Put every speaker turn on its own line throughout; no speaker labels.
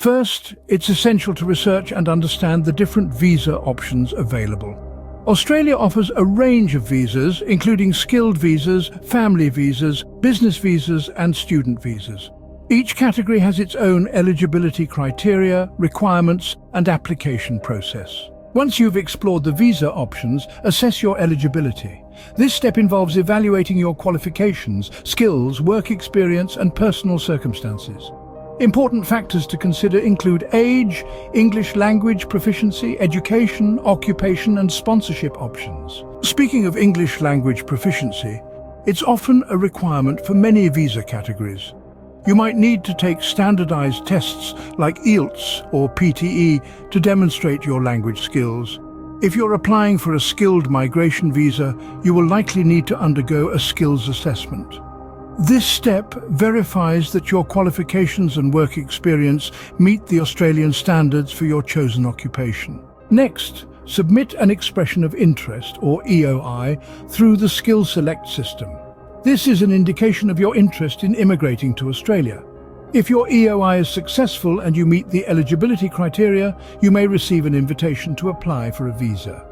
First, it's essential to research and understand the different visa options available. Australia offers a range of visas, including skilled visas, family visas, business visas, and student visas. Each category has its own eligibility criteria, requirements, and application process. Once you've explored the visa options, assess your eligibility. This step involves evaluating your qualifications, skills, work experience, and personal circumstances. Important factors to consider include age, English language proficiency, education, occupation, and sponsorship options. Speaking of English language proficiency, it's often a requirement for many visa categories. You might need to take standardized tests like IELTS or PTE to demonstrate your language skills. If you're applying for a skilled migration visa, you will likely need to undergo a skills assessment. This step verifies that your qualifications and work experience meet the Australian standards for your chosen occupation. Next, submit an expression of interest, or EOI, through the Skill Select system. This is an indication of your interest in immigrating to Australia. If your EOI is successful and you meet the eligibility criteria, you may receive an invitation to apply for a visa.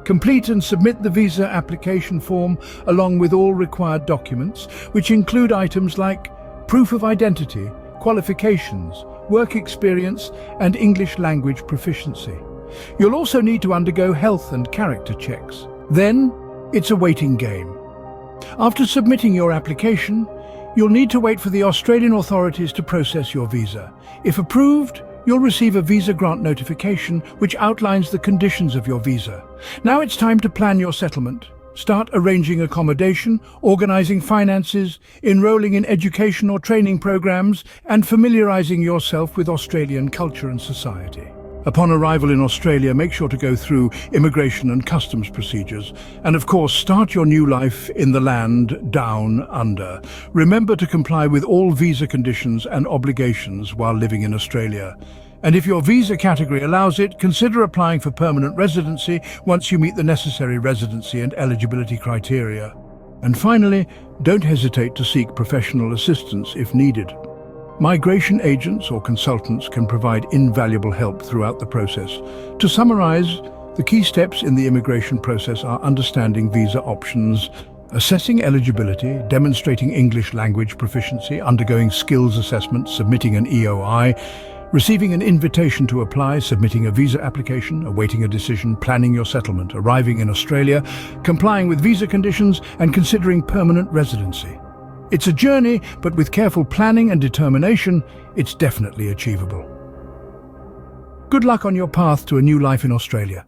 Complete and submit the visa application form along with all required documents, which include items like proof of identity, qualifications, work experience, and English language proficiency. You'll also need to undergo health and character checks. Then, it's a waiting game. After submitting your application, you'll need to wait for the Australian authorities to process your visa. If approved, you'll receive a visa grant notification which outlines the conditions of your visa. Now it's time to plan your settlement. Start arranging accommodation, organizing finances, enrolling in education or training programs, and familiarizing yourself with Australian culture and society. Upon arrival in Australia, make sure to go through immigration and customs procedures, and of course, start your new life in the land down under. Remember to comply with all visa conditions and obligations while living in Australia. And if your visa category allows it, consider applying for permanent residency once you meet the necessary residency and eligibility criteria. And finally, don't hesitate to seek professional assistance if needed. Migration agents or consultants can provide invaluable help throughout the process. To summarize, the key steps in the immigration process are understanding visa options, assessing eligibility, demonstrating English language proficiency, undergoing skills assessment, submitting an EOI, receiving an invitation to apply, submitting a visa application, awaiting a decision, planning your settlement, arriving in Australia, complying with visa conditions, and considering permanent residency. It's a journey, but with careful planning and determination, it's definitely achievable. Good luck on your path to a new life in Australia.